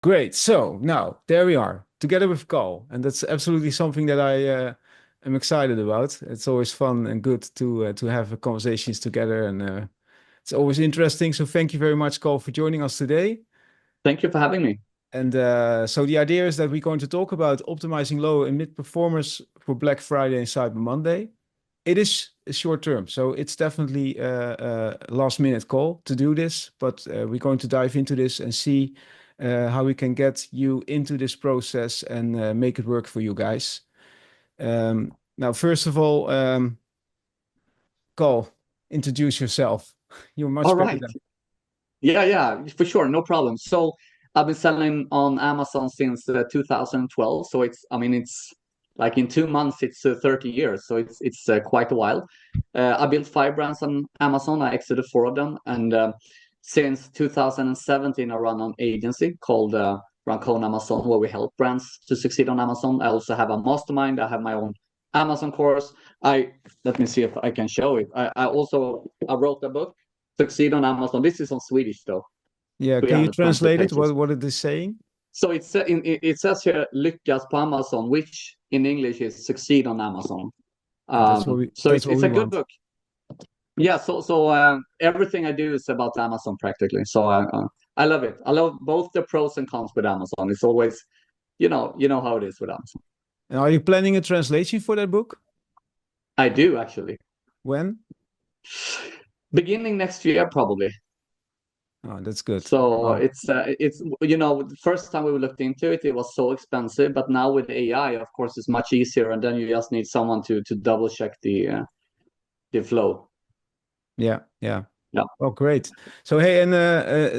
Great. So now there we are together with Carl, and that's absolutely something that I am excited about. It's always fun and good to have conversations together, and it's always interesting. So thank you very much, Carl, for joining us today. Thank you for having me. And so the idea is that we're going to talk about optimizing low and mid performers for Black Friday and Cyber Monday. It is a short term, so it's definitely a last minute call to do this, but we're going to dive into this and see how we can get you into this process and make it work for you guys. Now, first of all, Carl, introduce yourself. You're much All better right. than. Yeah, for sure. No problem. So I've been selling on Amazon since 2012. So it's like in 2 months, it's 30 years. So it's quite a while. I built 5 brands on Amazon. I exited 4 of them. And since 2017, I run an agency called Run Amazon, where we help brands to succeed on Amazon. I also have a mastermind. I have my own Amazon course. Let me see if I can show it. I wrote a book, Succeed on Amazon. This is on Swedish though. Yeah, can you 320 translate it? pages. What it is saying? So it says here "lyckas på Amazon," which in English is "succeed on Amazon." And So that's what it's we a good want. book. Yeah. So everything I do is about Amazon practically. So I love it. I love both the pros and cons with Amazon. It's always, you know how it is with Amazon. And are you planning a translation for that book? I do actually. When? Beginning next year, probably. Oh, that's good. So Wow. the first time we looked into it, it was so expensive. But now with AI, of course, it's much easier, and then you just need someone to double check the flow. Yeah, yeah. Yeah. Oh, great. So hey, and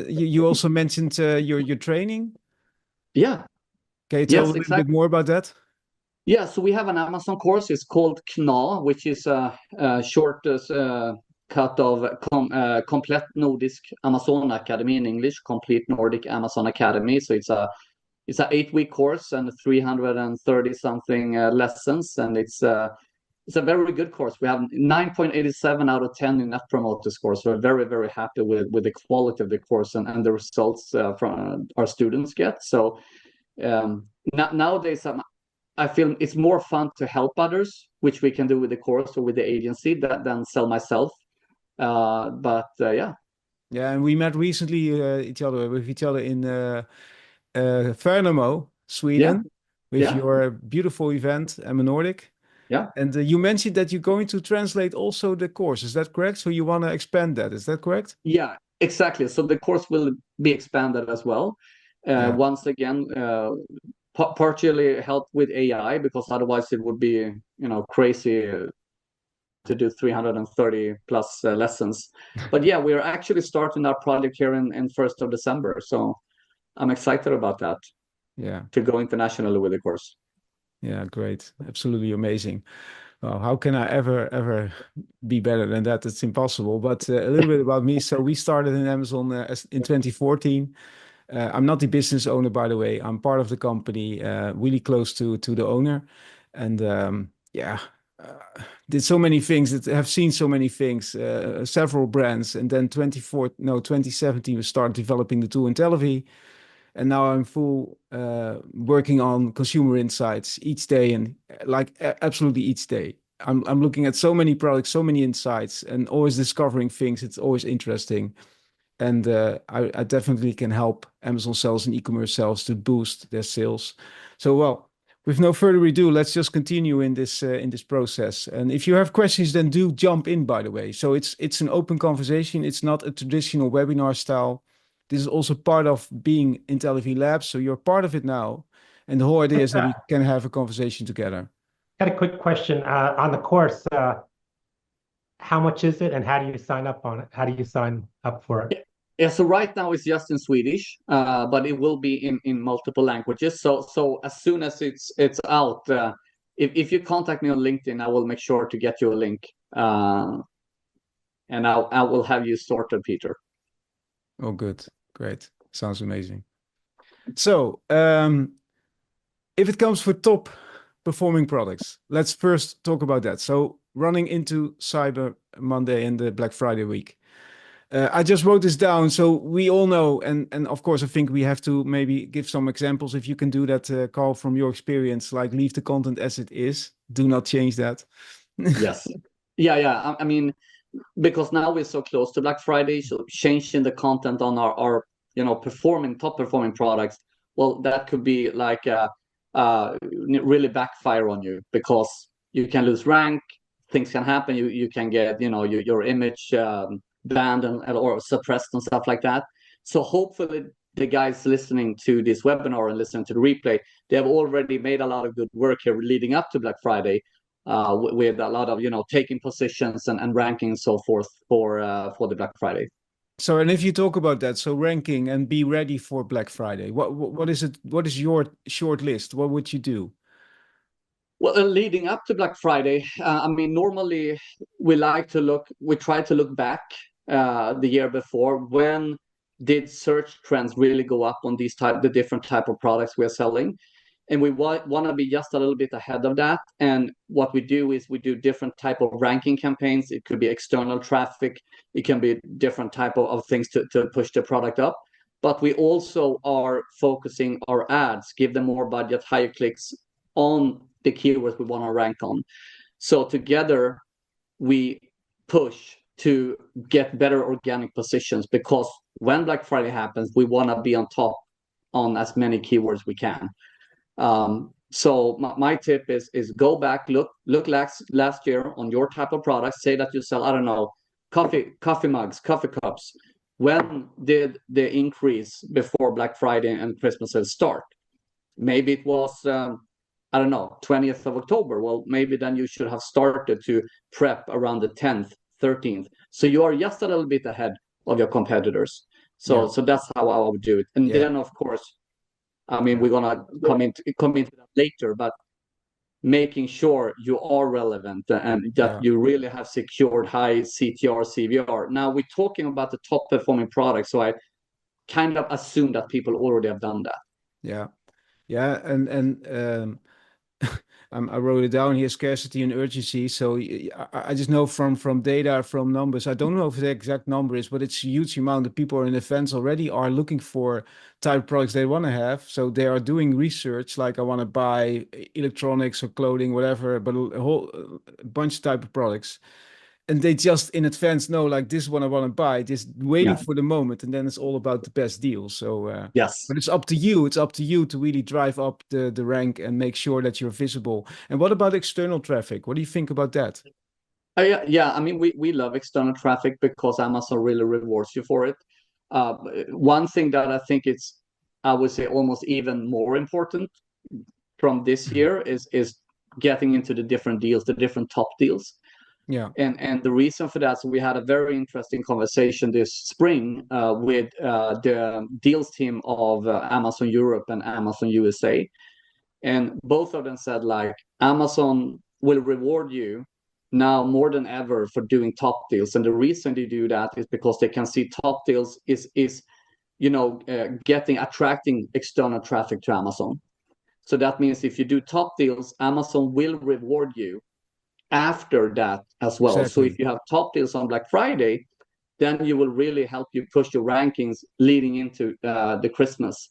you also mentioned your training. Yeah. Can you tell a Yes, little bit exactly. more about that? Yeah. So we have an Amazon course. It's called KNA, which is a short cut of Komplett Nordisk Amazon Academy in English, Complete Nordic Amazon Academy. So it's a 8-week course and 330 something lessons, and it's a very good course. We have 9.87 out of 10 in Net Promoter Score. So we're very, very happy with the quality of the course and the results from our students get. So nowadays, I feel it's more fun to help others, which we can do with the course or with the agency than sell myself. Yeah. Yeah, and we met recently with each other in Värnamo, Yeah. Sweden, with Yeah. your beautiful event, Emma Nordic. Yeah. And you mentioned that you're going to translate also the course. Is that correct? So you want to expand that? Is that correct? Yeah, exactly. So the course will be expanded as well. Yeah. Once again, partially help with AI because otherwise it would be crazy to do 330 plus lessons. But yeah, we're actually starting our project here in 1st of December. So I'm excited about that Yeah. to go internationally with the course. Yeah, great. Absolutely amazing. Well, how can I ever be better than that? It's impossible. But a little bit about me. So we started in Amazon in 2014. I'm not the business owner, by the way. I'm part of the company, really close to the owner, and yeah, did so many things. That have seen so many things, several brands, and then 2017 we started developing the tool Intellivy, and now I'm full working on consumer insights each day, and like absolutely each day. I'm looking at so many products, so many insights, and always discovering things. It's always interesting. And I definitely can help Amazon sales and e-commerce sales to boost their sales. So, well, with no further ado, let's just continue in this process. And if you have questions, then do jump in. By the way, so it's an open conversation. It's not a traditional webinar style. This is also part of being Intellivy Labs. So you're part of it now, and the whole idea is that we can have a conversation together. Got a quick question on the course. How much is it, and how do you sign up on it? How do you sign up for it? Yeah, so right now it's just in Swedish, but it will be in multiple languages. So as soon as it's out, if you contact me on LinkedIn, I will make sure to get you a link, and I will have you sorted, Peter. Oh, good, great, sounds amazing. So, if it comes for top performing products, let's first talk about that. So, running into Cyber Monday and the Black Friday week. I just wrote this down. So we all know, and of course, I think we have to maybe give some examples. If you can do that, Carl, from your experience, like leave the content as it is. Do not change that. Yes. Yeah. I mean, because now we're so close to Black Friday, so changing the content on our top performing products, well, that could be like really backfire on you, because you can lose rank, things can happen, you can get your image banned or suppressed and stuff like that. So hopefully the guys listening to this webinar and listening to the replay, they have already made a lot of good work here leading up to Black Friday, with a lot of taking positions and ranking and so forth for the Black Friday. So, and if you talk about that, so ranking and be ready for Black Friday, what is it? What is your short list? What would you do? Well, leading up to Black Friday, I mean, normally we try to look back the year before. When did search trends really go up on the different type of products we're selling? And we want to be just a little bit ahead of that. And what we do is we do different type of ranking campaigns. It could be external traffic. It can be different type of things to push the product up. But we also are focusing our ads, give them more budget, higher clicks on the keywords we want to rank on. So together we push to get better organic positions, because when Black Friday happens, we want to be on top on as many keywords we can. So my tip is go back, look last year on your type of products. Say that you sell, I don't know, coffee mugs, coffee cups. When did the increase before Black Friday and Christmas sales start? Maybe it was I don't know, 20th of October. Well, maybe then you should have started to prep around the 10th, 13th. So you are just a little bit ahead of your competitors. So that's how I would do it. And then, of course, I mean, we're gonna come into that later, but making sure you are relevant and that you really have secured high CTR, CVR. Now we're talking about the top performing products, so I kind of assume that people already have done that. Yeah, and I wrote it down here: scarcity and urgency. So I just know from data, from numbers. I don't know if the exact number is, but it's a huge amount of people in events already are looking for type of products they want to have. So they are doing research, like I want to buy electronics or clothing, whatever, but a whole bunch of type of products. And they just in advance know, like, this one I want to buy, just waiting for the moment, and then it's all about the best deal. So yes, but it's up to you. It's up to you to really drive up the rank and make sure that you're visible. And what about external traffic? What do you think about that? Yeah. I mean, we love external traffic because Amazon really rewards you for it. One thing that I think I would say almost even more important from this year is getting into the different deals, the different top deals. Yeah. And the reason for that, so we had a very interesting conversation this spring with the deals team of Amazon Europe and Amazon USA. And both of them said, like, Amazon will reward you now more than ever for doing top deals. And the reason they do that is because they can see top deals is attracting external traffic to Amazon. So that means if you do top deals, Amazon will reward you after that as well. Exactly. So if you have top deals on Black Friday, then you will really help you push your rankings leading into the Christmas.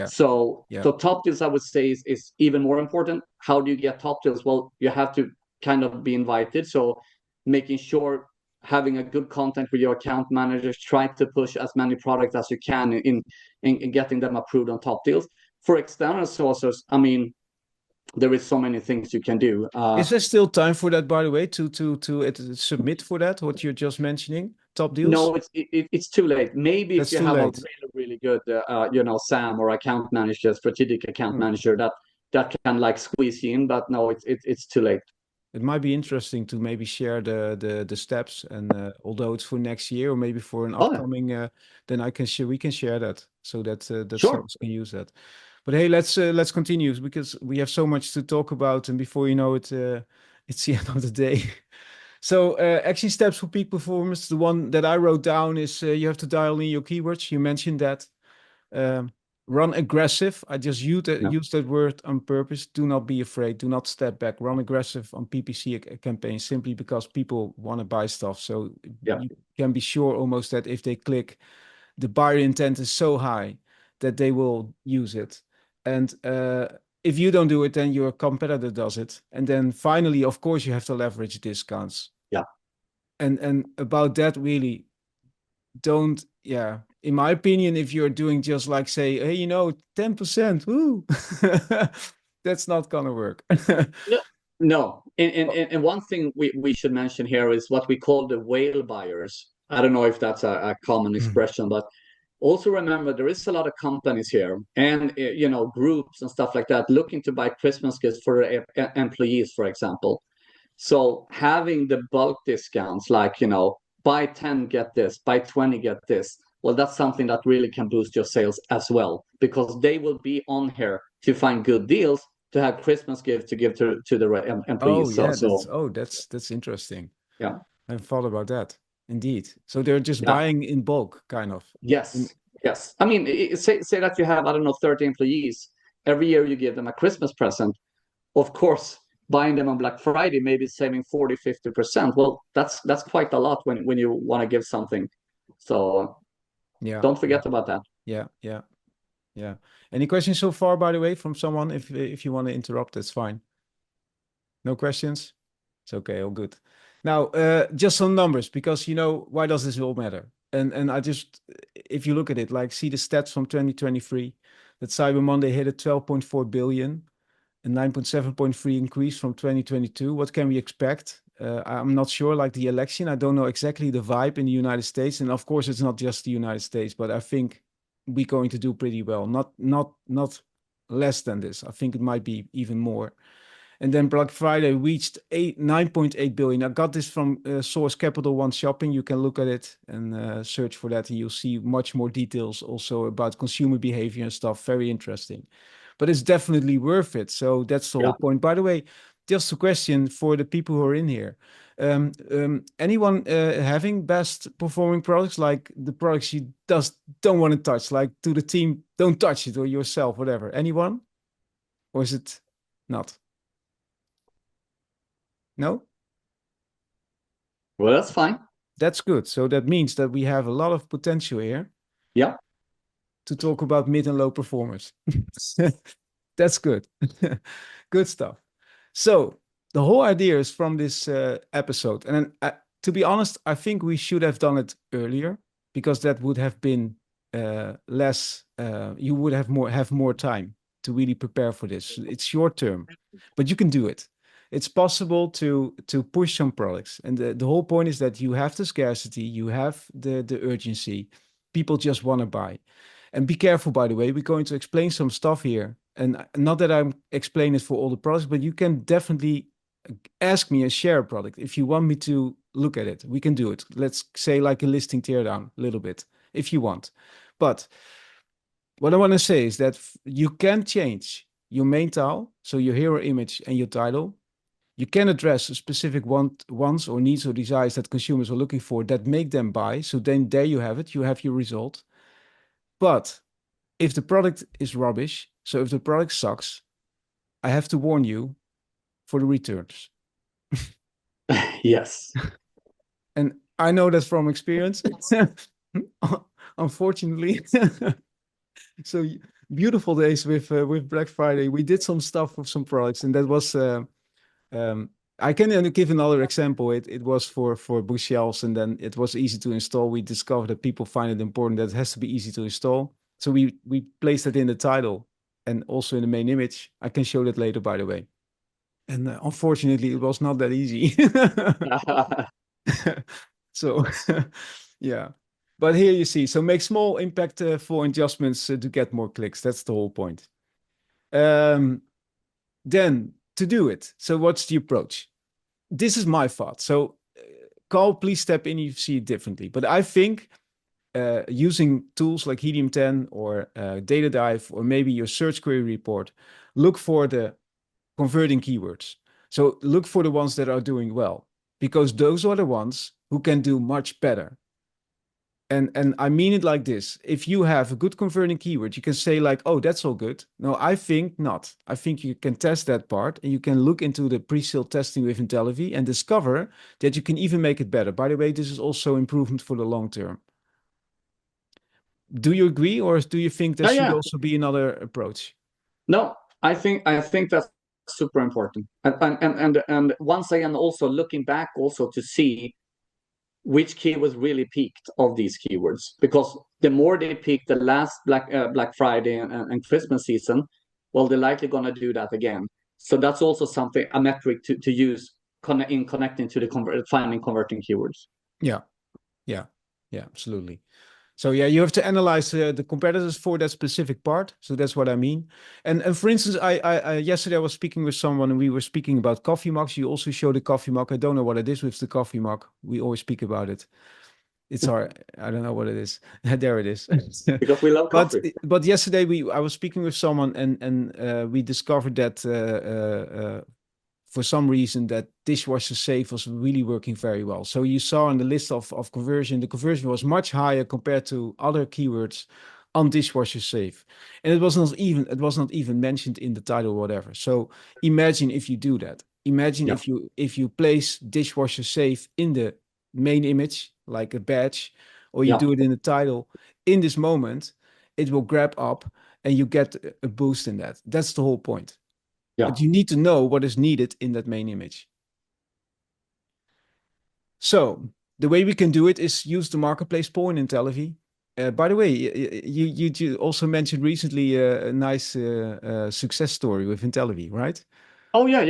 So top deals, I would say, is even more important. How do you get top deals? Well, you have to kind of be invited. So making sure having a good contact with your account managers, try to push as many products as you can in getting them approved on top deals. For external sources, I mean, there is so many things you can do. Is there still time for that, by the way, to submit for that, what you're just mentioning, top deals? No, it's too late. Maybe if you have a really good, SAM or account manager, strategic account manager that can like squeeze you in, but no, it's too late. It might be interesting to maybe share the steps, and although it's for next year or maybe for an upcoming, then we can share that so that sellers can use that. But hey, let's continue, because we have so much to talk about, and before you know it, it's the end of the day. So action steps for peak performance. The one that I wrote down is you have to dial in your keywords. You mentioned that. run aggressive. I just Yeah. use that word on purpose. Do not be afraid. Do not step back. Run aggressive on PPC campaigns simply because people want to buy stuff. So Yeah. you can be sure almost that if they click, the buyer intent is so high that they will use it. And if you don't do it, then your competitor does it. And then finally, of course, you have to leverage discounts. Yeah. And about that, really don't, yeah. In my opinion, if you're doing just like say, hey, 10%, woo, that's not gonna work. No, no. Oh, And one thing we should mention here is what we call the whale buyers. I don't know if that's a common expression, but also remember there is a lot of companies here and groups and stuff like that looking to buy Christmas gifts for their employees, for example. So having the bulk discounts, like, buy 10, get this, buy 20, get this. Well, that's something that really can boost your sales as well, because they will be on here to find good deals to have Christmas gifts to give to the oh employees. yeah, So that's interesting. yeah, I haven't thought about that. Indeed. So they're just yeah, buying in bulk, kind of. In, yes, yes. I mean, say that you have, I don't know, 30 employees. Every year you give them a Christmas present. Of course, buying them on Black Friday, maybe saving 40-50%. Well, that's quite a lot when you want to give something. So yeah, don't yeah, forget about that. yeah, yeah, yeah. Any questions so far, by the way, from someone? If you want to interrupt, that's fine. No questions? It's okay, all good. Now, just some numbers, because why does this all matter? And I just, if you look at it, like see the stats from 2023, that Cyber Monday hit at 12.4 billion, a 9.7.3 increase from 2022. What can we expect? I'm not sure, like the election, I don't know exactly the vibe in the United States. And of course, it's not just the United States, but I think we're going to do pretty well. Not less than this. I think it might be even more. And then Black Friday reached 9.8 billion. I got this from Source Capital One Shopping. You can look at it and search for that, and you'll see much more details also about consumer behavior and stuff. Very interesting. But it's definitely worth it. So that's the Yeah. whole point. By the way, just a question for the people who are in here. Anyone having best performing products, like the products you just don't want to touch, like to the team, don't touch it, or yourself, whatever? Anyone? Or is it not? No? Well, that's fine. That's good. So that means that we have a lot of potential here Yeah. to talk about mid and low performers. That's good. Good stuff. So the whole idea is from this episode. And then, to be honest, I think we should have done it earlier, because that would have been less, you would have more time to really prepare for this. It's short term, but you can do it. It's possible to push some products. And the whole point is that you have the scarcity, you have the urgency. People just want to buy. And be careful, by the way, we're going to explain some stuff here. And not that I'm explaining it for all the products, but you can definitely ask me and share a product. If you want me to look at it, we can do it. Let's say like a listing teardown a little bit, if you want. But what I want to say is that you can change your main tile, so your hero image and your title. You can address a specific wants or needs or desires that consumers are looking for that make them buy. So then there you have it. You have your result. But if the product is rubbish, so if the product sucks, I have to warn you for the returns. Yes. And I know that from experience, unfortunately. So beautiful days with Black Friday. We did some stuff with some products, and that was I can give another example. It was for bookshelves, and then it was easy to install. We discovered that people find it important that it has to be easy to install. So we placed it in the title and also in the main image. I can show that later, by the way. And unfortunately, it was not that easy. So yeah. But here you see, so make small impactful adjustments to get more clicks. That's the whole point. Then to do it, so what's the approach? This is my thought. So Carl, please step in if you see it differently. But I think using tools like Helium 10 or Data Dive, or maybe your search query report, look for the converting keywords. So look for the ones that are doing well, because those are the ones who can do much better. And I mean it like this. If you have a good converting keyword, you can say like, oh, that's all good. No, I think not. I think you can test that part and you can look into the pre-sale testing with Intellivy and discover that you can even make it better. By the way, this is also improvement for the long term. Do you agree, or do you think there should also be another approach? No, I think that's super important. And once again, also looking back also to see which keywords really peaked of these keywords, because the more they peak the last Black Friday and Christmas season, well, they're likely going to do that again. So that's also something, a metric to use in connecting to the finding converting keywords. Yeah, absolutely. So yeah, you have to analyze the competitors for that specific part. So that's what I mean. And for instance, I yesterday I was speaking with someone and we were speaking about coffee mugs. You also showed the coffee mug. I don't know what it is with the coffee mug. We always speak about it. It's our, I don't know what it is. There it is. Because we love coffee. But yesterday I was speaking with someone and we discovered that for some reason that dishwasher safe was really working very well. So you saw in the list of conversion, the conversion was much higher compared to other keywords on dishwasher safe. And it was not even mentioned in the title or whatever. So imagine if you do that. Imagine if you place dishwasher safe in the main image, like a badge, or you do it in the title. In this moment, it will grab up and you get a boost in that. That's the whole point. Yeah. But you need to know what is needed in that main image. So the way we can do it is use the marketplace poll in Intellivy. By the way, you also mentioned recently a nice success story with Intellivy, right? Oh yeah.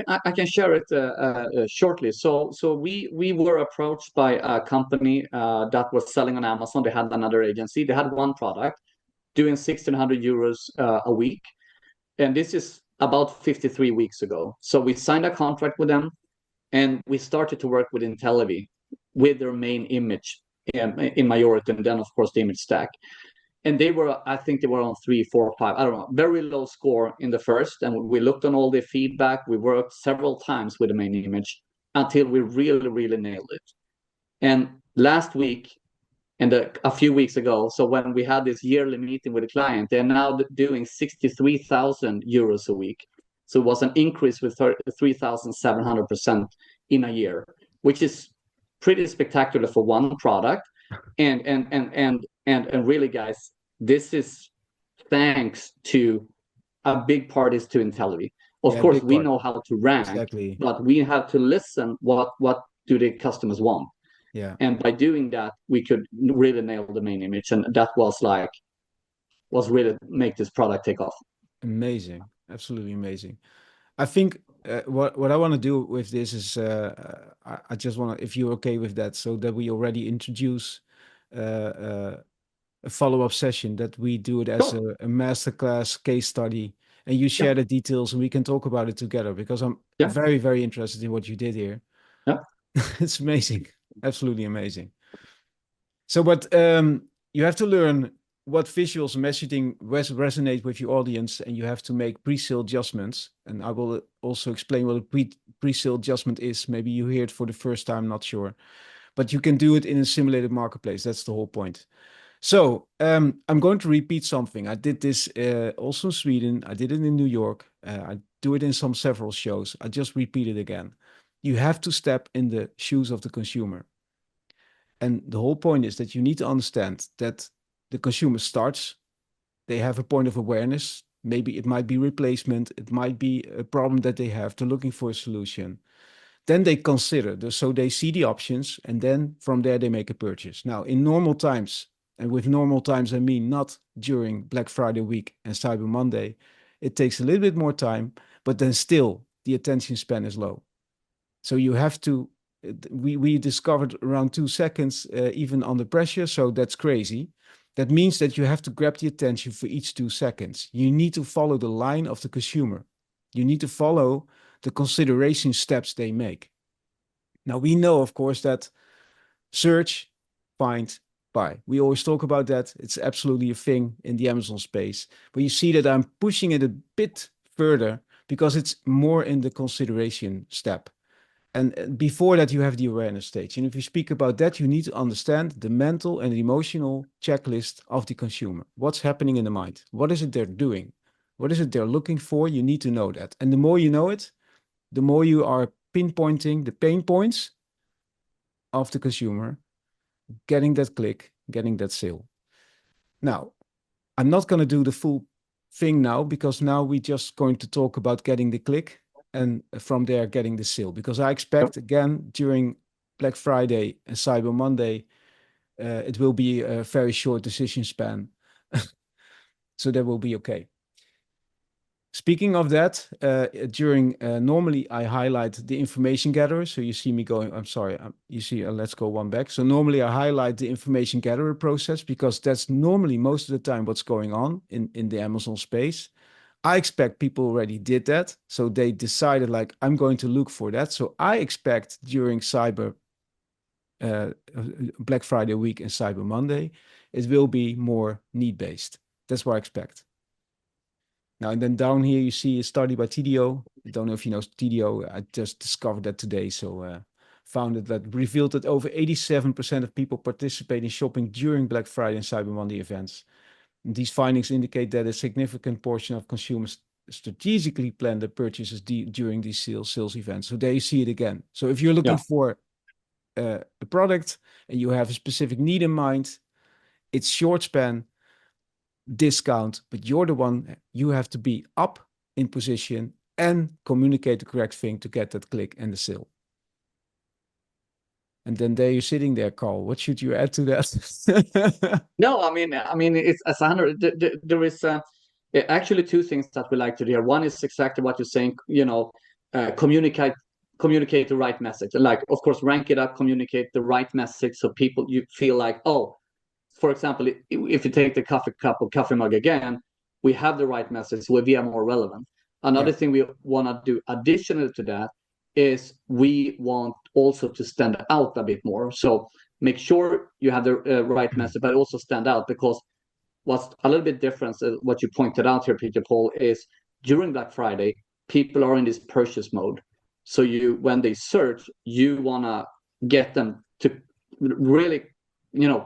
I can share it shortly. So we were approached by a company that was selling on Amazon. They had another agency. They had one product doing 1,600 euros a week, and this is about 53 weeks ago. So we signed a contract with them, and we started to work with Intellivy with their main image in majority, and then of course the image stack. And I think they were on 3, 4, 5, I don't know, very low score in the first. And we looked on all the feedback. We worked several times with the main image until we really, really nailed it. And last week, and a few weeks ago, so when we had this yearly meeting with the client, they're now doing 63,000 euros a week. So it was an increase with 3,700% in a year, which is pretty spectacular for one product. And really, guys, this is thanks to a big part is to Intellivy. Of course, we know how to rank, but we have to listen what do the customers want. Yeah. And by doing that, we could really nail the main image. And that was really make this product take off. Amazing. Absolutely amazing. I think what I want to do with this is I just want to, if you're okay with that, so that we already introduce a follow-up session, that we do it as a masterclass case study, and you share the details and we can talk about it together, because I'm very, very interested in what you did here. Yeah. It's amazing. Absolutely amazing. So, but you have to learn what visuals and messaging resonate with your audience, and you have to make pre-sale adjustments. And I will also explain what a pre-sale adjustment is. Maybe you hear it for the first time, not sure. But you can do it in a simulated marketplace. That's the whole point. So I'm going to repeat something. I did this also in Sweden. I did it in New York. I do it in several shows. I just repeat it again. You have to step in the shoes of the consumer. And the whole point is that you need to understand that the consumer starts, they have a point of awareness. Maybe it might be replacement. It might be a problem that they have. They're looking for a solution. Then they consider, so they see the options, and then from there they make a purchase. Now, in normal times, and with normal times, I mean not during Black Friday week and Cyber Monday, it takes a little bit more time, but then still the attention span is low. So you have to, we discovered around 2 seconds, even under pressure. So that's crazy. That means that you have to grab the attention for each 2 seconds. You need to follow the line of the consumer. You need to follow the consideration steps they make. Now, we know, of course, that search, find, buy. We always talk about that. It's absolutely a thing in the Amazon space. But you see that I'm pushing it a bit further because it's more in the consideration step. And before that, you have the awareness stage. And if you speak about that, you need to understand the mental and emotional checklist of the consumer. What's happening in the mind? What is it they're doing? What is it they're looking for? You need to know that. And the more you know it, the more you are pinpointing the pain points of the consumer, getting that click, getting that sale. Now, I'm not going to do the full thing now, because now we're just going to talk about getting the click and from there getting the sale. Because I expect, again, during Black Friday and Cyber Monday, it will be a very short decision span. So that will be okay. Speaking of that, normally I highlight the information gatherer. So you see me going, I'm sorry, you see, let's go one back. So normally I highlight the information gatherer process, because that's normally most of the time what's going on in the Amazon space. I expect people already did that. So they decided, like, I'm going to look for that. So I expect during Black Friday week and Cyber Monday, it will be more need-based. That's what I expect. Now, and then down here, you see a study by TDO. I don't know if you know TDO. I just discovered that today. So found it that revealed that over 87% of people participate in shopping during Black Friday and Cyber Monday events. And these findings indicate that a significant portion of consumers strategically plan their purchases during these sales events. So there you see it again. So if you're looking for a product and you have a specific need in mind, it's short span, discount, but you're the one, you have to be up in position and communicate the correct thing to get that click and the sale. And then there you're sitting there, Carl. What should you add to that? No, I mean, it's as there is actually two things that we like to do here. One is exactly what you're saying. Communicate the right message. Like, of course, rank it up, communicate the right message, so you feel like, oh, for example, if you take the coffee cup or coffee mug again, we have the right message, so we are more relevant. Another thing we want to do additional to that is we want also to stand out a bit more. So make sure you have the right message, but also stand out, because what's a little bit different, what you pointed out here, Peter Paul, is during Black Friday, people are in this purchase mode. So when they search, you want to get them to really,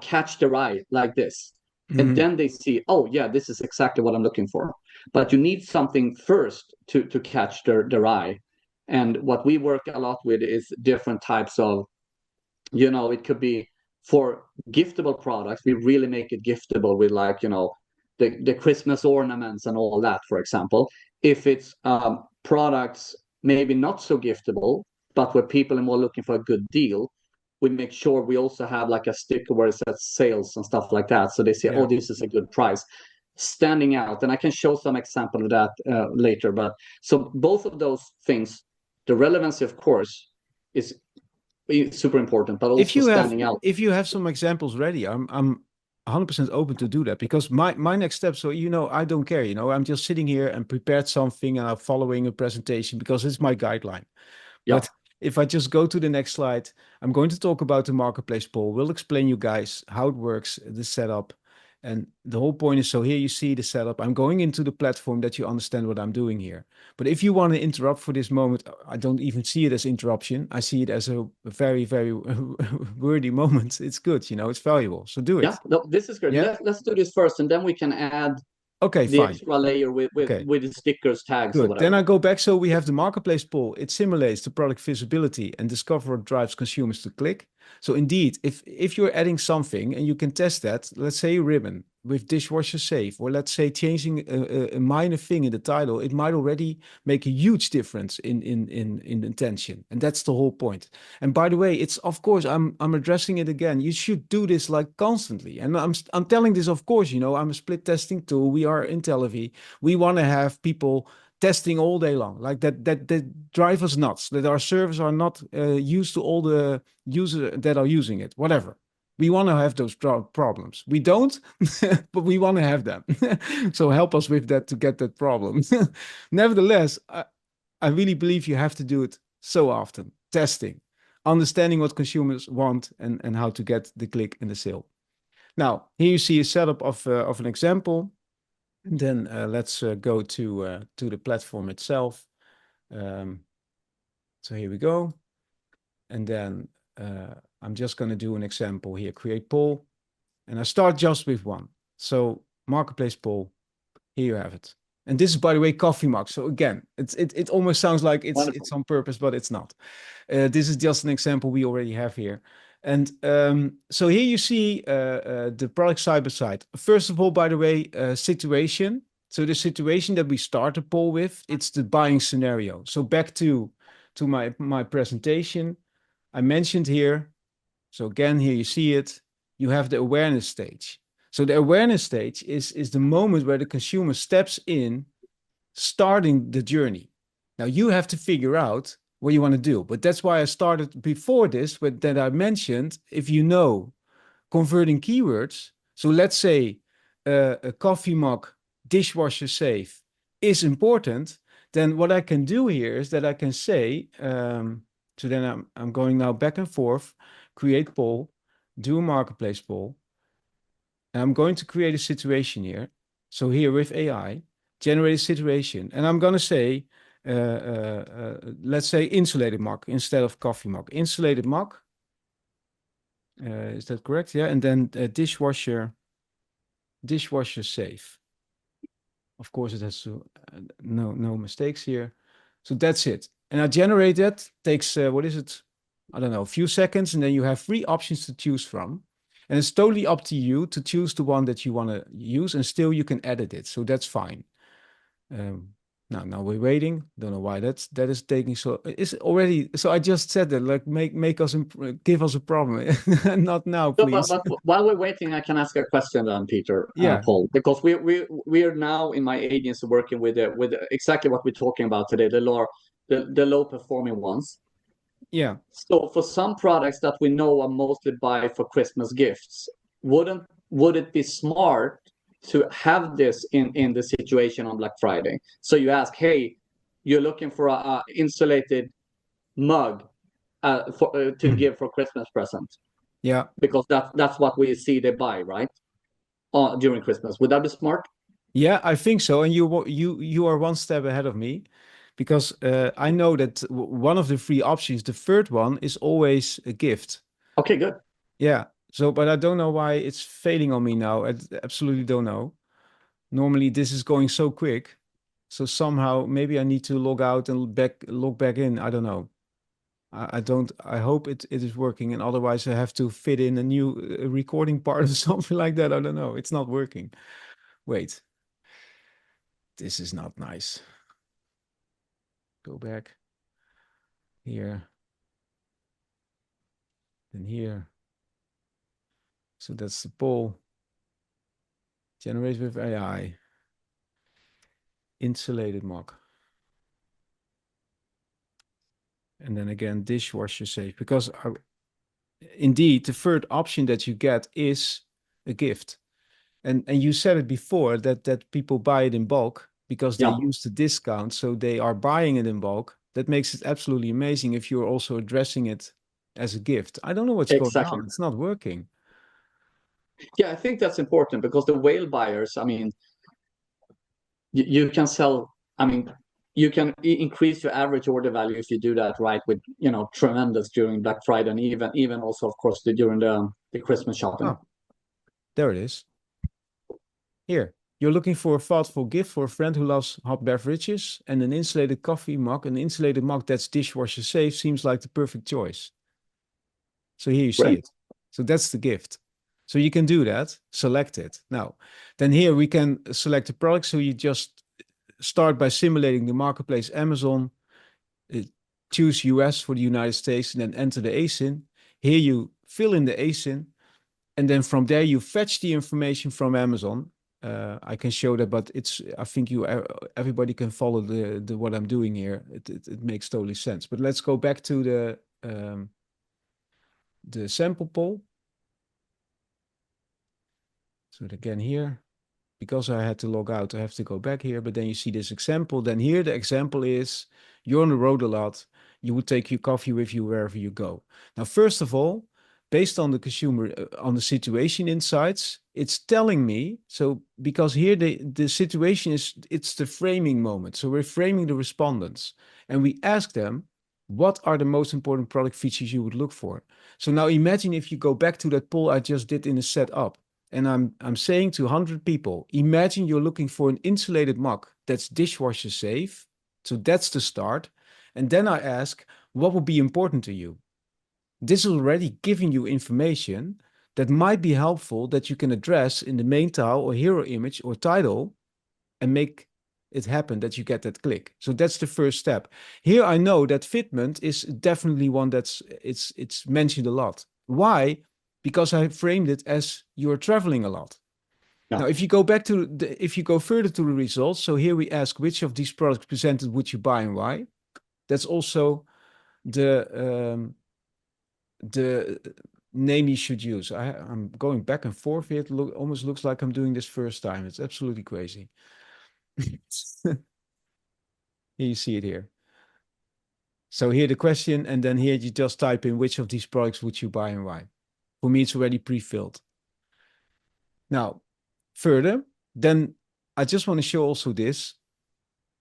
catch their eye like this. And then they see, oh yeah, this is exactly what I'm looking for. But you need something first to catch their eye. And what we work a lot with is different types of, it could be for giftable products. We really make it giftable with, like, the Christmas ornaments and all that, for example. If it's products maybe not so giftable, but where people are more looking for a good deal, we make sure we also have like a sticker where it says sales and stuff like that. So they say, oh, this is a good price. Standing out. And I can show some example of that later. But so both of those things, the relevancy, of course, is super important, but also standing out. If you have some examples ready, I'm 100% open to do that, because my next step, so I don't care, I'm just sitting here and prepared something and I'm following a presentation because it's my guideline. But if I just go to the next slide, I'm going to talk about the marketplace poll. We'll explain you guys how it works, the setup. And the whole point is, so here you see the setup. I'm going into the platform that you understand what I'm doing here. But if you want to interrupt for this moment, I don't even see it as interruption. I see it as a very, very worthy moment. It's good, it's valuable. So do it. Yeah, no, this is good. Yeah? Let's do this first, and then we can add the extra layer with the stickers, tags, or whatever. Then I go back. So we have the marketplace poll. It simulates the product visibility and discover what drives consumers to click. So indeed, if you're adding something and you can test that, let's say a ribbon with dishwasher safe, or let's say changing a minor thing in the title, it might already make a huge difference in intention. And that's the whole point. And by the way, it's, of course, I'm addressing it again. You should do this like constantly. And I'm telling this, of course, I'm a split testing tool. We are Intellivy. We want to have people testing all day long, like that drive us nuts, that our servers are not used to all the users that are using it, whatever. We want to have those problems. We don't, but we want to have them. So help us with that to get that problem. Nevertheless, I really believe you have to do it so often. Testing, understanding what consumers want and how to get the click and the sale. Now, here you see a setup of an example. And then let's go to the platform itself. So here we go. And then I'm just going to do an example here, create poll. And I start just with one. So marketplace poll, here you have it. And this is, by the way, coffee mug. So again, it almost sounds like it's on purpose, but it's not. This is just an example we already have here. And so here you see the product side by side. First of all, by the way, situation. So the situation that we start the poll with, it's the buying scenario. So back to my presentation, I mentioned here. So again, here you see it. You have the awareness stage. So the awareness stage is the moment where the consumer steps in, starting the journey. Now you have to figure out what you want to do. But that's why I started before this, but that I mentioned, if you know converting keywords. So let's say a coffee mug, dishwasher safe is important. Then what I can do here is that I can say, so then I'm going now back and forth, create poll, do a marketplace poll. And I'm going to create a situation here. So here with AI, generate a situation. And I'm going to say, let's say insulated mug instead of coffee mug. Insulated mug. Is that correct? Yeah. And then dishwasher safe. Of course, it has to, no mistakes here. So that's it. And I generate that. Takes, what is it? I don't know, a few seconds. And then you have 3 options to choose from. And it's totally up to you to choose the one that you want to use, and still you can edit it. So that's fine. Now we're waiting. Don't know why that is taking so. It's already. So I just said that, like, make us give us a problem. Not now, please. So, but while we're waiting, I can ask a question then, Peter. Yeah. Paul, because we are now in my agency working with exactly what we're talking about today, the low performing ones. Yeah. So for some products that we know are mostly buy for Christmas gifts, would it be smart to have this in the situation on Black Friday? So you ask, hey, you're looking for a insulated mug to give for Christmas present. Yeah. Because that's what we see they buy, right? During Christmas. Would that be smart? Yeah, I think so. And you are one step ahead of me, because I know that one of the 3 options, the third one, is always a gift. Okay, good. Yeah. So, but I don't know why it's failing on me now. I absolutely don't know. Normally this is going so quick. So somehow maybe I need to log out and log back in. I don't know. I hope it is working, and otherwise I have to fit in a new recording part or something like that. I don't know. It's not working. Wait. This is not nice. Go back here. Then here. So that's the poll. Generate with AI. Insulated mug. And then again, dishwasher safe. Because indeed, the third option that you get is a gift. And you said it before that people buy it in bulk because they use the discount. So they are buying it in bulk. That makes it absolutely amazing if you're also addressing it as a gift. I don't know what's going on. It's not working. Yeah, I think that's important, because the whale buyers, I mean, you can sell, I mean, you can increase your average order value if you do that right, with, tremendous during Black Friday, and even also, of course, during the Christmas shopping. Oh, there it is. Here, you're looking for a thoughtful gift for a friend who loves hot beverages, and an insulated coffee mug, an insulated mug that's dishwasher safe seems like the perfect choice. So here you see it. So that's the gift. So you can do that, select it. Now, then here we can select the product. So you just start by simulating the marketplace Amazon, choose US for the United States, and then enter the ASIN. Here you fill in the ASIN, and then from there you fetch the information from Amazon. I can show that, but I think everybody can follow the what I'm doing here. It makes totally sense. But let's go back to the sample poll. So again here, because I had to log out, I have to go back here. But then you see this example. Then here the example is, you're on the road a lot. You would take your coffee with you wherever you go. Now, first of all, based on the consumer, on the situation insights, it's telling me, so because here the situation is, it's the framing moment. So we're framing the respondents, and we ask them, What are the most important product features you would look for? So now imagine if you go back to that poll I just did in the setup, and I'm saying to 100 people, imagine you're looking for an insulated mug that's dishwasher safe. So that's the start. And then I ask, what would be important to you? This is already giving you information that might be helpful that you can address in the main tile or hero image or title and make it happen that you get that click. So that's the first step. Here I know that fitment is definitely one that's it's mentioned a lot. Why? Because I framed it as you're traveling a lot. Yeah. Now, if you go back to if you go further to the results, so here we ask which of these products presented would you buy and why. That's also the name you should use. I'm going back and forth here. It almost looks like I'm doing this first time. It's absolutely crazy. Here you see it here. So here the question, and then here you just type in which of these products would you buy and why. For me, it's already pre-filled. Now, further, then I just want to show also this.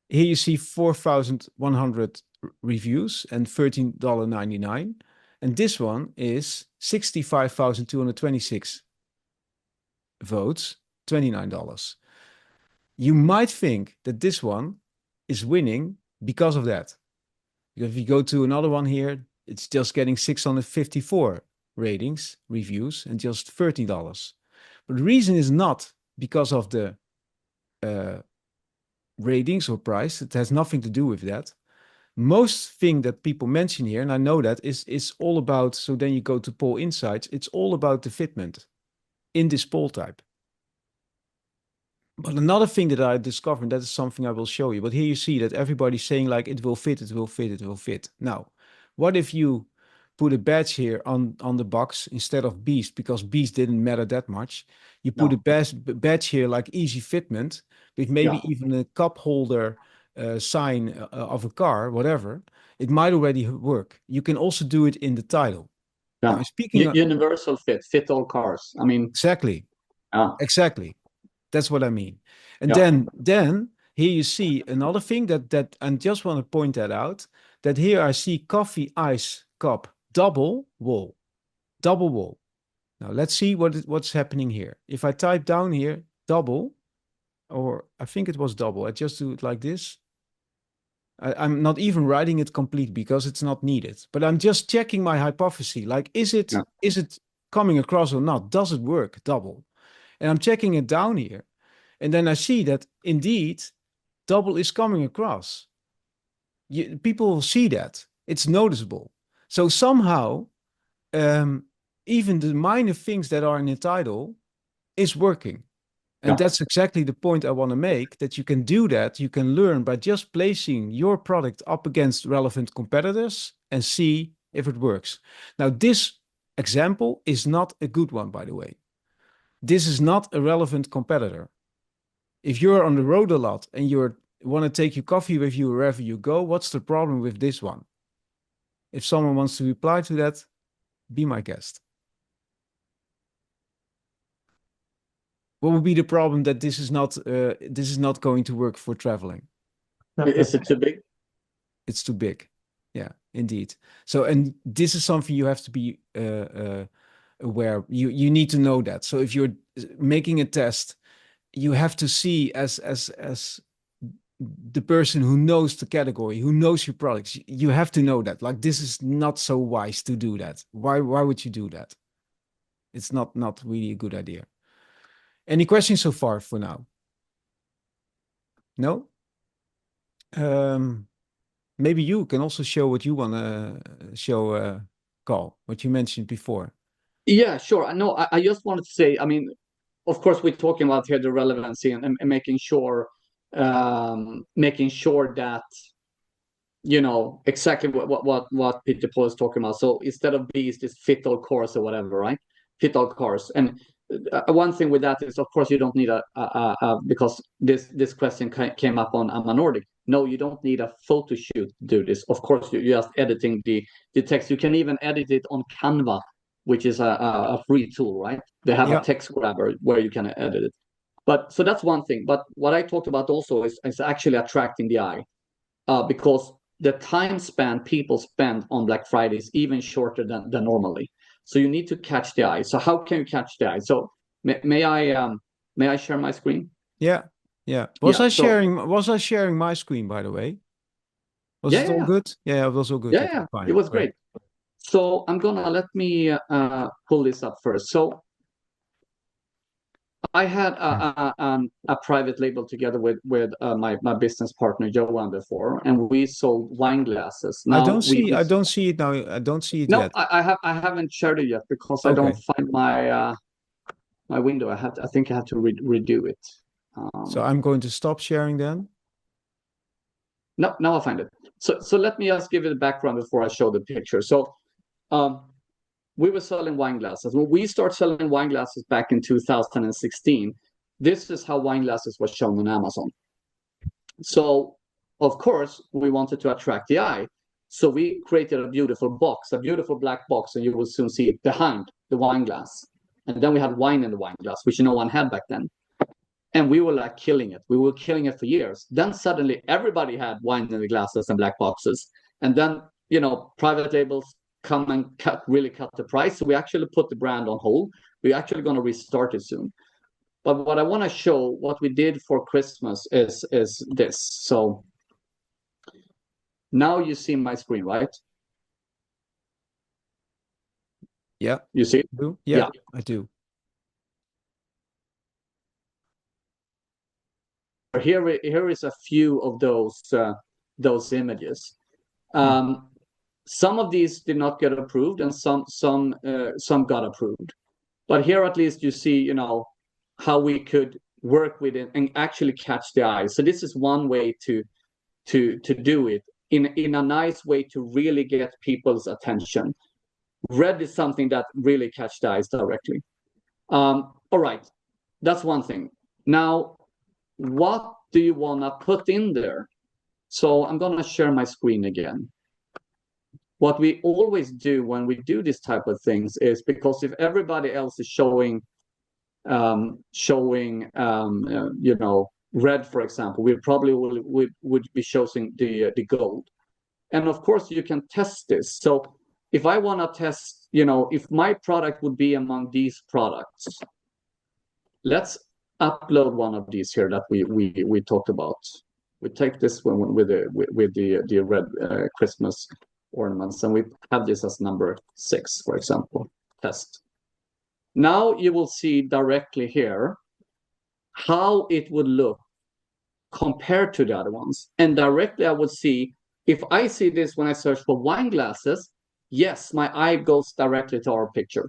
Here you see 4,100 reviews and $13.99. And this one is 65,226 votes, $29. You might think that this one is winning because of that. Because if you go to another one here, it's just getting 654 ratings, reviews, and just $13. But the reason is not because of the ratings or price. It has nothing to do with that. Most thing that people mention here, and I know that, is all about, so then you go to poll insights, it's all about the fitment in this poll type. But another thing that I discovered, that is something I will show you, but here you see that everybody's saying like, it will fit, it will fit, it will fit. Now, what if you put a badge here on the box instead of beast, because beast didn't matter that much. You put a badge here like easy fitment, with maybe even a cup holder sign of a car, whatever. It might already work. You can also do it in the title. Yeah. Now, speaking of universal fit all cars. I mean, exactly, exactly. That's what I mean. And then here you see another thing that I just want to point that out, that here I see coffee ice cup double wall. Now let's see what's happening here. If I type down here double, or I think it was double, I just do it like this. I'm not even writing it complete because it's not needed, but I'm just checking my hypothesis. Like, is it coming across or not? Does it work double? And I'm checking it down here. And then I see that indeed double is coming across. People will see that. It's noticeable. So somehow, even the minor things that are in the title is working. And that's exactly the point I want to make, that you can do that. You can learn by just placing your product up against relevant competitors and see if it works. Now, this example is not a good one, by the way. This is not a relevant competitor. If you're on the road a lot and you want to take your coffee with you wherever you go, what's the problem with this one? If someone wants to reply to that, be my guest. What would be the problem that this is not going to work for traveling? Is it too big? It's too big. Yeah, indeed. So, and this is something you have to be aware. You need to know that. So if you're making a test, you have to see as the person who knows the category, who knows your products. You have to know that. Like, this is not so wise to do that. Why would you do that? It's not really a good idea. Any questions so far for now? No? Maybe you can also show what you want to show, Carl, what you mentioned before. Yeah, sure. I just wanted to say, I mean, of course, we're talking about here the relevancy and making sure that, you know, exactly what Peter Paul is talking about. So instead of beast, it's fit all cars or whatever, right? Fit all cars. And one thing with that is, of course, you don't need because this question came up on Nordic. No, you don't need a photo shoot to do this. Of course, you're just editing the text. You can even edit it on Canva, which is a free tool, right? They have a text grabber where you can edit it. But so that's one thing. But what I talked about also is actually attracting the eye, because the time span people spend on Black Friday is even shorter than normally. So you need to catch the eye. So how can you catch the eye? So may I share my screen? Yeah. Was I sharing my screen, by the way? Was it all good? Yeah, it was all good. Okay, fine. It was great. So let me pull this up first. So I had a private label together with my business partner Johan before, and we sold wine glasses. Now I don't see it now. I don't see it yet. No, I haven't shared it yet because I don't find my my window. I think I have to redo it. So I'm going to stop sharing then. No, now I'll find it. So let me just give you the background before I show the picture. So we were selling wine glasses. When we started selling wine glasses back in 2016, this is how wine glasses were shown on Amazon. So, of course, we wanted to attract the eye. So we created a beautiful box, a beautiful black box, and you will soon see it behind the wine glass. And then we had wine in the wine glass, which no one had back then. And we were like killing it. We were killing it for years. Then suddenly everybody had wine in the glasses and black boxes. And then, private labels come and really cut the price. So we actually put the brand on hold. We're actually going to restart it soon. But what I want to show, what we did for Christmas is this. So now you see my screen, right? Yeah. You see it? Yeah, I do. Here is a few of those images. Some of these did not get approved, and some got approved. But here at least you see, how we could work with it and actually catch the eye. So this is one way to do it in a nice way to really get people's attention. Red is something that really catch the eyes directly. All right, that's one thing. Now, what do you want to put in there? So I'm going to share my screen again. What we always do when we do this type of things is, because if everybody else is showing red, for example, we probably would be showing the gold. And of course, you can test this. So if I want to test, if my product would be among these products, let's upload one of these here that we talked about. We take this one with the red Christmas ornaments, and we have this as number 6, for example. Test. Now you will see directly here how it would look compared to the other ones. And directly I would see, if I see this when I search for wine glasses, yes, my eye goes directly to our picture.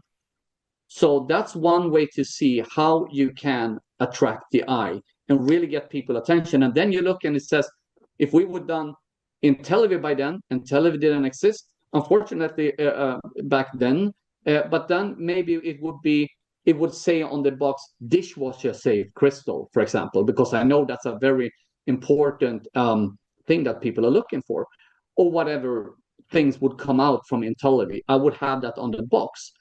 So that's one way to see how you can attract the eye and really get people attention. And then you look and it says, if we would done Intellivy by then, Intellivy didn't exist, unfortunately, back then, but then maybe it would say on the box, dishwasher safe crystal, for example, because I know that's a very important thing that people are looking for, or whatever things would come out from Intellivy. I would have that on the box.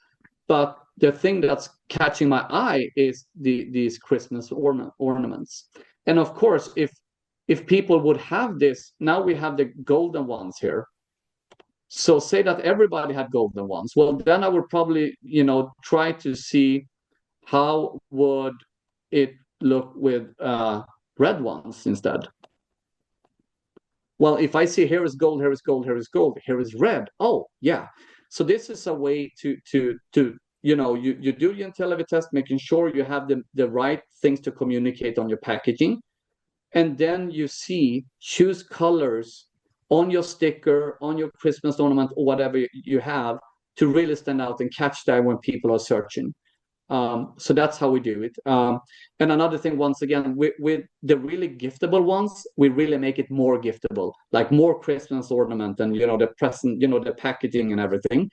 But the thing that's catching my eye is these Christmas ornaments. And of course, if people would have this, now we have the golden ones here. So say that everybody had golden ones. Well, then I would probably, try to see how would it look with red ones instead. Well, if I see here is gold, here is gold, here is gold, here is red. Oh, yeah. So this is a way to you do your Intellivy test, making sure you have the right things to communicate on your packaging. And then you choose colors on your sticker, on your Christmas ornament, or whatever you have to really stand out and catch that when people are searching. So that's how we do it. And another thing, once again, with the really giftable ones, we really make it more giftable, like more Christmas ornament and, the present, the packaging and everything.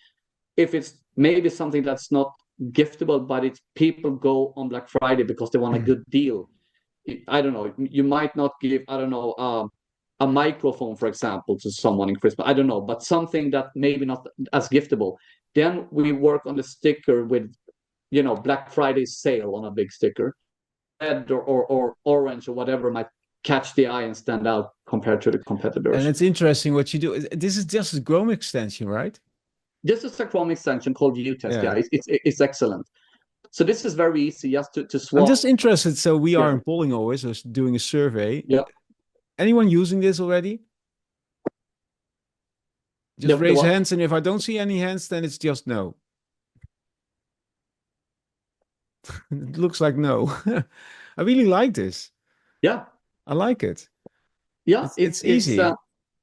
If it's maybe something that's not giftable, but it's people go on Black Friday because they want a good deal. I don't know, you might not give, a microphone, for example, to someone in Christmas. I don't know, but something that maybe not as giftable. Then we work on the sticker with, Black Friday sale on a big sticker. Red or orange or whatever might catch the eye and stand out compared to the competitors. And it's interesting what you do. This is just a Chrome extension, right? This is a Chrome extension called View Test. Yeah. It's excellent. So this is very easy just to swap. I'm just interested. So we are in polling always, or doing a survey. Yeah. Anyone using this already? Just raise hands, and if I don't see any hands, then it's just no. It looks like no. I really like this. Yeah. I like it. Yeah, it's easy.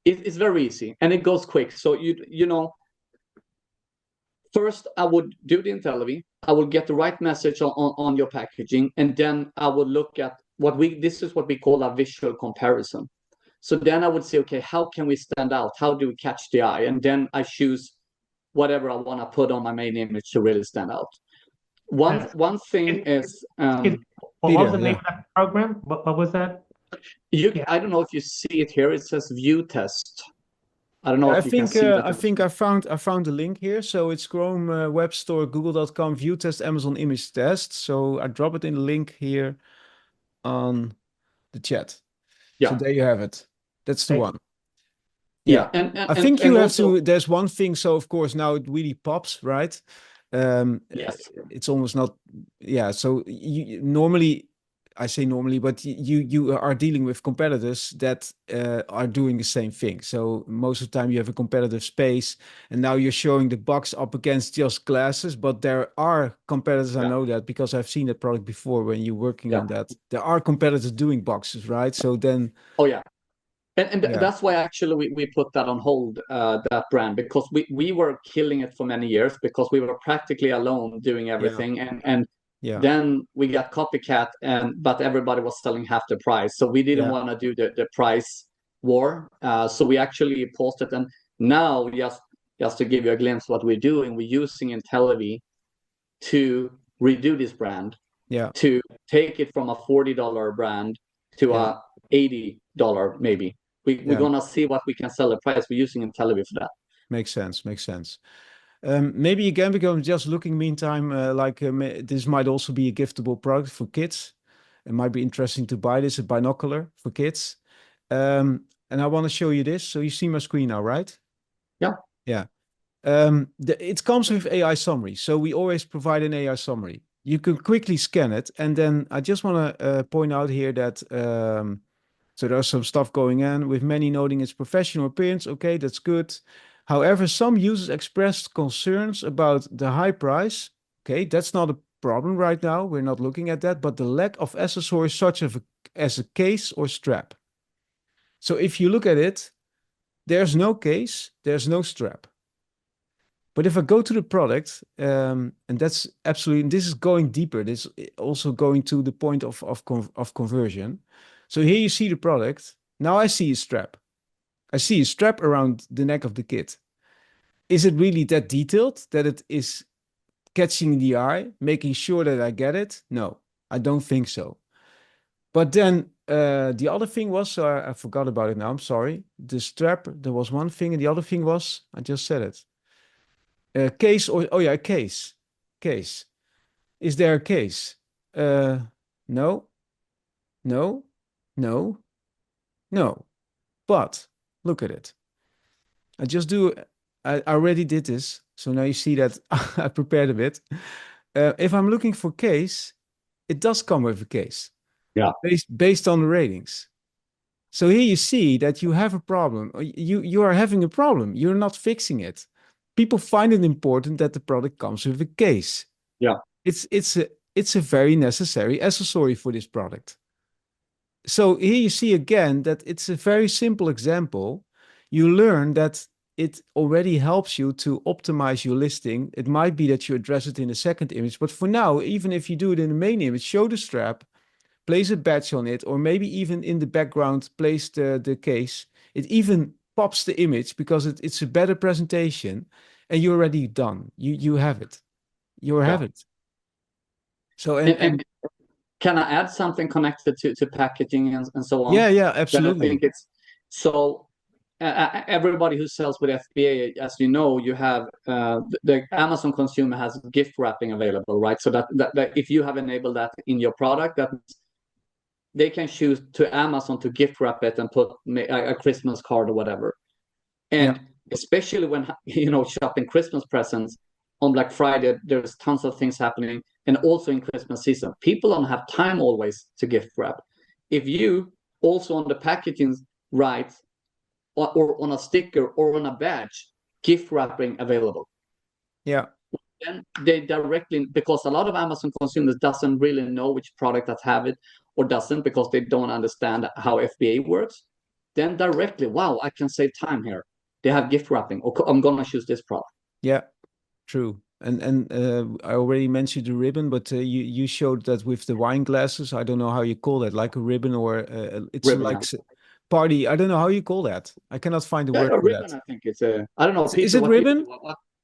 It's very easy, and it goes quick. So you know, first I would do the Intellivy. I would get the right message on your packaging, and then I would look at this is what we call a visual comparison. So then I would say, okay, how can we stand out? How do we catch the eye? And then I choose whatever I want to put on my main image to really stand out. One thing is what was the name of that program? What was that? I don't know if you see it here. It says View Test. I don't know if you can see that. I think I found the link here. So it's Chrome Web Store, Google.com, View Test, Amazon Image Test. So I drop it in the link here on the chat. Yeah. So there you have it. That's the one. Yeah. And I think you have to, there's one thing. So of course now it really pops, right? Yes. It's almost not, yeah. So you normally, I say normally, but you are dealing with competitors that are doing the same thing. So most of the time you have a competitive space, and now you're showing the box up against just glasses. But there are competitors, I know that because I've seen that product before when you're working on that. There are competitors doing boxes, right? So then... Oh, yeah. And that's why actually we put that on hold, that brand, because we were killing it for many years because we were practically alone doing everything. And then we got copycat, but everybody was selling half the price. So we didn't want to do the price war. So we actually paused it. And now, just to give you a glimpse of what we're doing, we're using Intellivy to redo this brand, to take it from a $40 brand to a $80 maybe. We're going to see what we can sell the price. We're using Intellivy for that. Makes sense. Maybe again, because I'm just looking meantime, this might also be a giftable product for kids. It might be interesting to buy this, a binocular for kids. And I want to show you this. So you see my screen now, right? Yeah. It comes with AI summary. So we always provide an AI summary. You can quickly scan it. And then I just want to point out here that... so there's some stuff going on with many noting its professional appearance. Okay, that's good. However, some users expressed concerns about the high price. Okay, that's not a problem right now. We're not looking at that, but the lack of accessories such as a case or strap. So if you look at it, there's no case, there's no strap. But if I go to the product, and that's absolutely, this is going deeper. This is also going to the point of conversion. So here you see the product. Now I see a strap. I see a strap around the neck of the kit. Is it really that detailed that it is catching the eye, making sure that I get it? No, I don't think so. But then the other thing was, so I forgot about it now, I'm sorry. The strap, there was one thing, and the other thing was, I just said it. Case or, oh yeah, case. Case. Is there a case? No. But look at it. I already did this. So now you see that I prepared a bit. If I'm looking for case, it does come with a case. Yeah. Based on the ratings. So here you see that you have a problem. You are having a problem. You're not fixing it. People find it important that the product comes with a case. Yeah. It's a very necessary accessory for this product. So here you see again that it's a very simple example. You learn that it already helps you to optimize your listing. It might be that you address it in the second image, but for now, even if you do it in the main image, show the strap, place a badge on it, or maybe even in the background, place the case. It even pops the image because it's a better presentation, and you're already done. You have it. You have it. So and can I add something connected to packaging and so on? Yeah, absolutely. I think it's so. Everybody who sells with FBA, as you know, you have the Amazon consumer has gift wrapping available, right? So that if you have enabled that in your product, that they can choose to Amazon to gift wrap it and put a Christmas card or whatever. And especially when, shopping Christmas presents on Black Friday, there's tons of things happening. And also in Christmas season, people don't have time always to gift wrap. If you also on the packaging write or on a sticker or on a badge, gift wrapping available. Yeah. Then they directly, because a lot of Amazon consumers doesn't really know which product that have it or doesn't, because they don't understand how FBA works. Then directly, wow, I can save time here. They have gift wrapping. Or I'm gonna choose this product. Yeah, true. And I already mentioned the ribbon, but you showed that with the wine glasses. I don't know how you call that, like a ribbon or it's Ribbon, like yeah. party. I don't know how you call that. I cannot find the word A for ribbon, that. I think it's a. I don't know. Is it Peter, ribbon?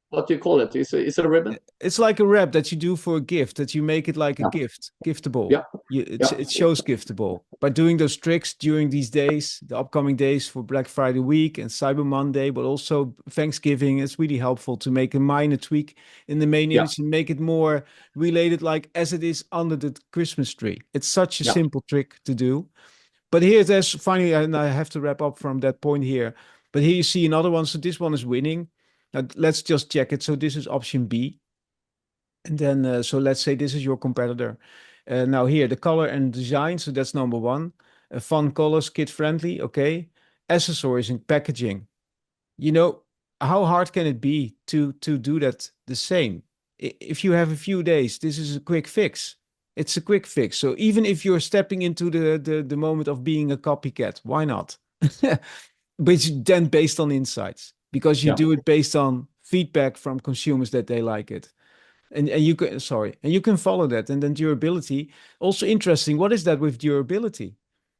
What do you call it? Is it a ribbon? It's like a wrap that you do for a gift, that you make it like a gift, giftable. Yeah. It shows giftable. By doing those tricks during these days, the upcoming days for Black Friday week and Cyber Monday, but also Thanksgiving, it's really helpful to make a minor tweak in the main image and make it more related, like as it is under the Christmas tree. It's such a simple trick to do. But here there's finally, and I have to wrap up from that point here. But here you see another one. So this one is winning. Now let's just check it. So this is option B. And then, so let's say this is your competitor. Now here, the color and design. So that's number one. Fun colors, kid friendly. Okay. Accessories and packaging. How hard can it be to do that the same? If you have a few days, this is a quick fix. It's a quick fix. So even if you're stepping into the moment of being a copycat, why not? But then based on insights, because you do it based on feedback from consumers that they like it. And you can follow that. And then durability, also interesting. What is that with durability?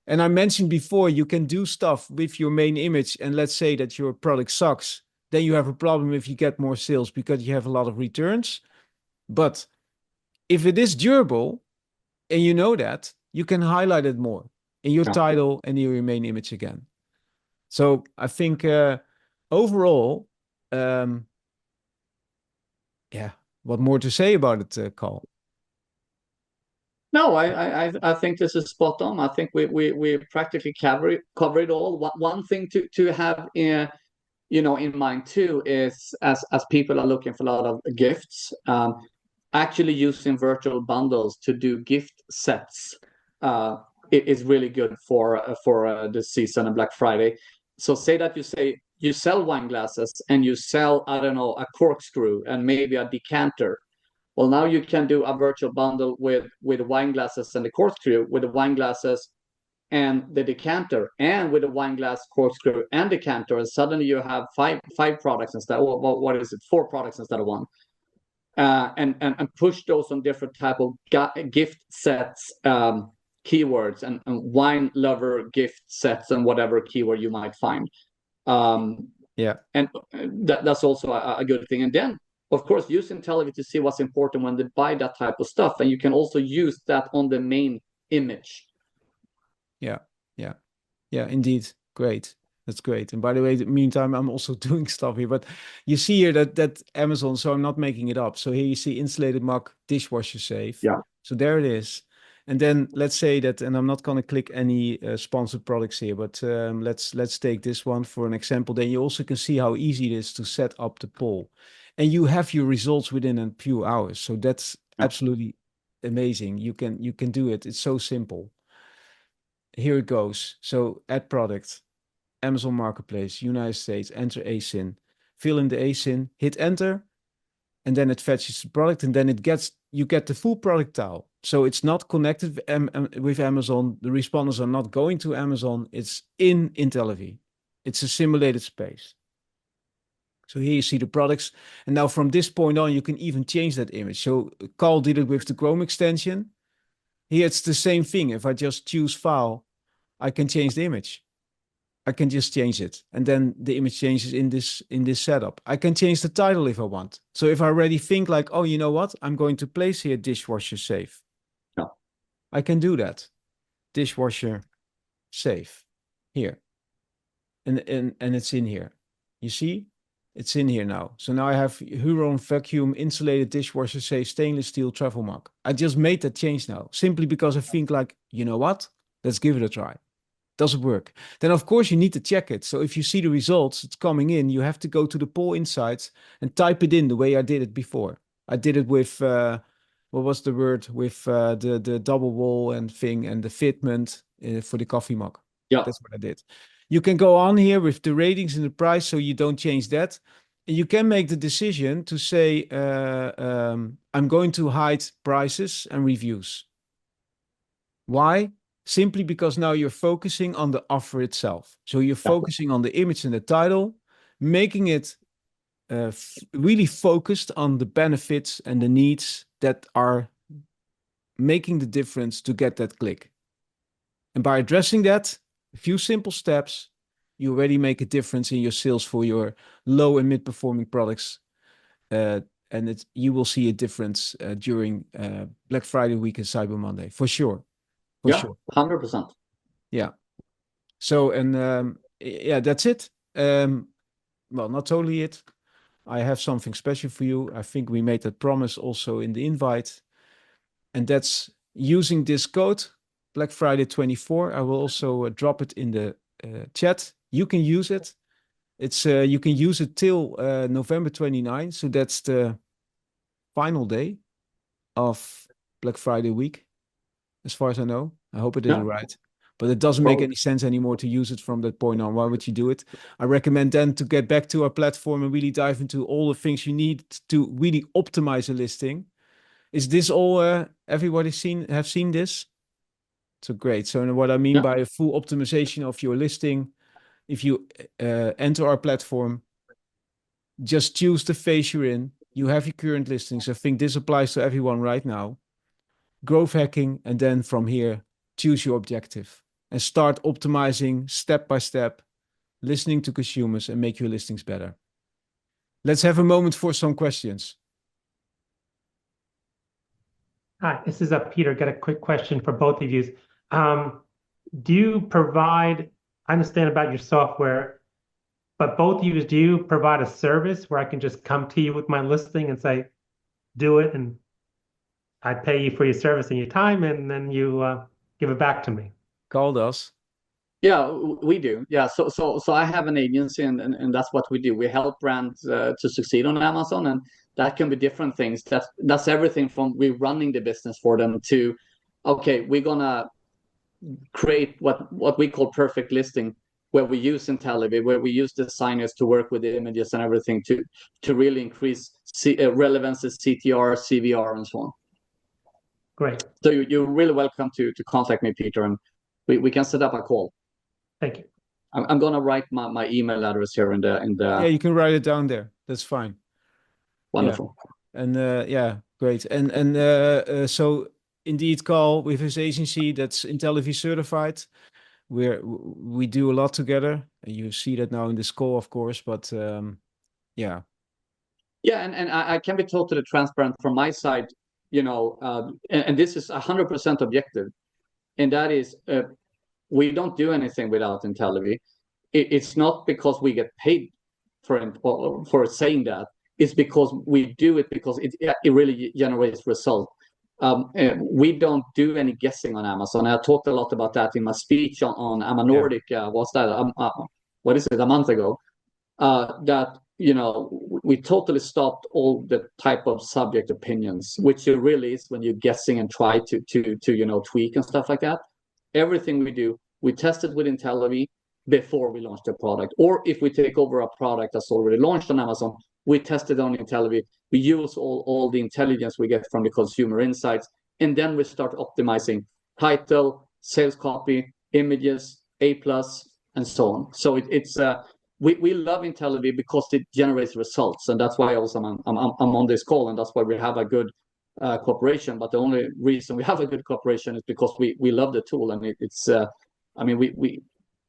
And I mentioned before, you can do stuff with your main image. And let's say that your product sucks. Then you have a problem if you get more sales because you have a lot of returns. But if it is durable and you know that, you can highlight it more in your title and in your main image again. So I think overall, what more to say about it, Carl? No, I think this is spot on. I think we practically cover it all. One thing to have in mind too is as people are looking for a lot of gifts, actually using virtual bundles to do gift sets it is really good for the season and Black Friday. So say that you sell wine glasses and you sell, I don't know, a corkscrew and maybe a decanter. Well, now you can do a virtual bundle with wine glasses and the corkscrew, with the wine glasses and the decanter, and with the wine glass, corkscrew, and decanter, and suddenly you have five products instead. What is it? 4 products instead of 1. And push those on different type of gift sets, keywords, and wine lover gift sets, and whatever keyword you might find. And that's also a good thing. And then, of course, use Intellivy to see what's important when they buy that type of stuff, and you can also use that on the main image. Yeah, indeed. Great. That's great. And by the way, in the meantime, I'm also doing stuff here, but you see here that Amazon, so I'm not making it up. So here you see insulated mug dishwasher safe. Yeah. So there it is. And then let's say that, and I'm not going to click any sponsored products here, but let's take this one for an example. Then you also can see how easy it is to set up the poll, and you have your results within a few hours. So that's absolutely amazing. You can do it. It's so simple. Here it goes. So add product, Amazon Marketplace, United States, enter ASIN, fill in the ASIN, hit enter, and then it fetches the product, and then you get the full product tile. So it's not connected with Amazon. The responders are not going to Amazon. It's in Intellivy. It's a simulated space. So here you see the products. And now from this point on, you can even change that image. So Carl did it with the Chrome extension. Here it's the same thing. If I just choose file, I can change the image. I can just change it. And then the image changes in this setup. I can change the title if I want. So if I already think like, oh, you know what? I'm going to place here dishwasher safe. No. I can do that. Dishwasher safe here. And it's in here. You see? It's in here now. So now I have Huron vacuum insulated dishwasher safe stainless steel travel mug. I just made that change now, simply because I think like, you know what? Let's give it a try. Does it work? Then of course you need to check it. So if you see the results, it's coming in, you have to go to the poll insights and type it in the way I did it before. I did it with, what was the word? With the double wall and thing and the fitment for the coffee mug. Yeah. That's what I did. You can go on here with the ratings and the price, so you don't change that. And you can make the decision to say, I'm going to hide prices and reviews. Why? Simply because now you're focusing on the offer itself. So you're focusing on the image and the title, making it really focused on the benefits and the needs that are making the difference to get that click. And by addressing that, a few simple steps, you already make a difference in your sales for your low and mid-performing products. And you will see a difference during Black Friday week and Cyber Monday, for sure. For sure. 100%. Yeah. So, and yeah, that's it. Well, not totally it. I have something special for you. I think we made that promise also in the invite. And that's using this code, Black Friday 24. I will also drop it in the chat. You can use it. It's you can use it till November 29. So that's the final day of Black Friday week, as far as I know. I hope I did it right. But it doesn't make any sense anymore to use it from that point on. Why would you do it? I recommend then to get back to our platform and really dive into all the things you need to really optimize a listing. Is this all everybody have seen this? So great. So what I mean by a full optimization of your listing, if you enter our platform, just choose the phase you're in. You have your current listings. I think this applies to everyone right now. Growth hacking, and then from here, choose your objective and start optimizing step by step, listening to consumers and make your listings better. Let's have a moment for some questions. Hi, this is Peter. Got a quick question for both of you. Do you provide, I understand about your software, but both of you, do you provide a service where I can just come to you with my listing and say, do it, and I pay you for your service and your time, and then you give it back to me? Call us. Yeah, we do. Yeah, so I have an agency, and that's what we do. We help brands to succeed on Amazon, and that can be different things. That's everything from we running the business for them to, okay, we're gonna create what we call perfect listing, where we use Intellivy, where we use designers to work with the images and everything to really increase relevance, CTR, CVR, and so on. Great. So you're really welcome to contact me, Peter, and we can set up a call. Thank you. I'm gonna write my email address here in the. Yeah, you can write it down there. That's fine. Wonderful. Yeah. And yeah, great. And so indeed, Carl with his agency that's Intellivy certified. We do a lot together. And you see that now in this call, of course. But yeah. Yeah, and I can be totally transparent from my side. You know, and this is 100% objective, and that is. We don't do anything without Intellivy. It's not because we get paid for saying that. It's because we do it because it really generates results. We don't do any guessing on Amazon. I talked a lot about that in my speech on Ama Nordic. What's that? What is it? A month ago. That we totally stopped all the type of subject opinions, which it really is when you're guessing and try to tweak and stuff like that. Everything we do, we test it with Intellivy before we launch the product. Or if we take over a product that's already launched on Amazon, we test it on Intellivy. We use all the intelligence we get from the consumer insights, and then we start optimizing title, sales copy, images, A+, and so on. So we love Intellivy because it generates results, and that's why also I'm on this call, and that's why we have a good cooperation. But the only reason we have a good cooperation is because we love the tool, and it's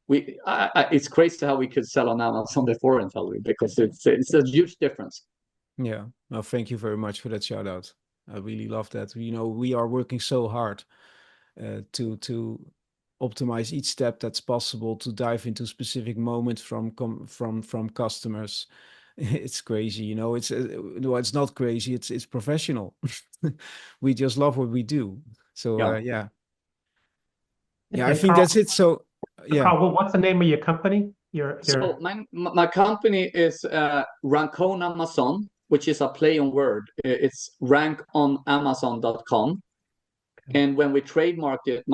it's crazy how we could sell on Amazon before Intellivy, because it's a huge difference. Yeah, well, thank you very much for that shout out. I really love that. We are working so hard to optimize each step that's possible, to dive into specific moments from customers. It's crazy, it's no, it's not crazy. It's professional. We just love what we do. So yeah. Yeah, I And think Carl, that's it. So yeah, Carl, what's the name of your company? So my company is Rank on Amazon, which is a play on word. It's rankonamazon.com. And when we trademarked it,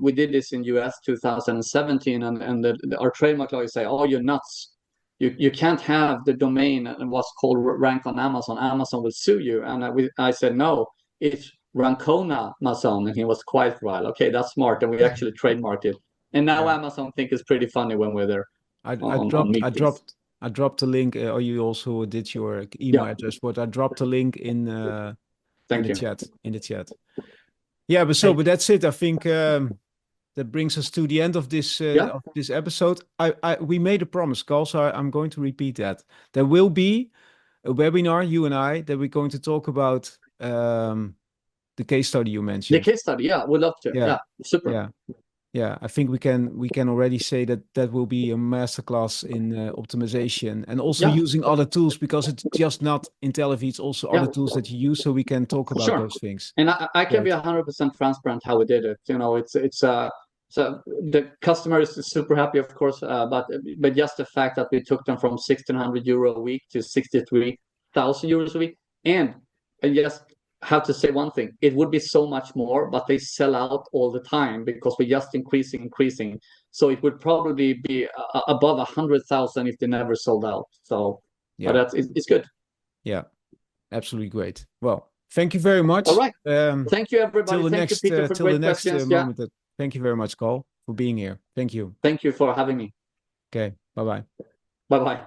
we did this in US 2017, and our trademark lawyers say, "Oh, you're nuts! You can't have the domain and what's called rank on Amazon. Amazon will sue you." And I said, "No, it's Rancona Amazon." And he was quite right. Okay, that's smart. And we actually trademarked it. And now yeah. Amazon think it's pretty funny when we're there I on meetings. dropped a link. Or you also did your email Yeah, address, but I dropped a link in thank you. chat. In the chat. Yeah, but that's it. I think that brings us to the end of this Yeah. episode. We made a promise, Carl, so I'm going to repeat that. There will be a webinar, you and I, that we're going to talk about the case study you The mentioned. case study, yeah, we'd love to. Yeah, super. Yeah. Yeah, I think we can already say that will be a masterclass in optimization and also using other tools, because it's just not Intellivy, it's also other tools that you use, so we can talk about those things. And I can be 100% transparent how we did it. You know, so the customer is super happy, of course, but just the fact that we took them from 1,600 euro a week to 63,000 euros a week, and just have to say one thing: it would be so much more, but they sell out all the time because we're just increasing. So it would probably be above 100,000 if they never sold out. So, but it's good. Yeah, absolutely great. Well, thank you very much. All right. Thank you, everybody. Thank you, Peter, for great questions. Moment. Thank you very much, Carl, for being here. Thank you. Thank you for having me. Okay. Bye-bye. Bye-bye.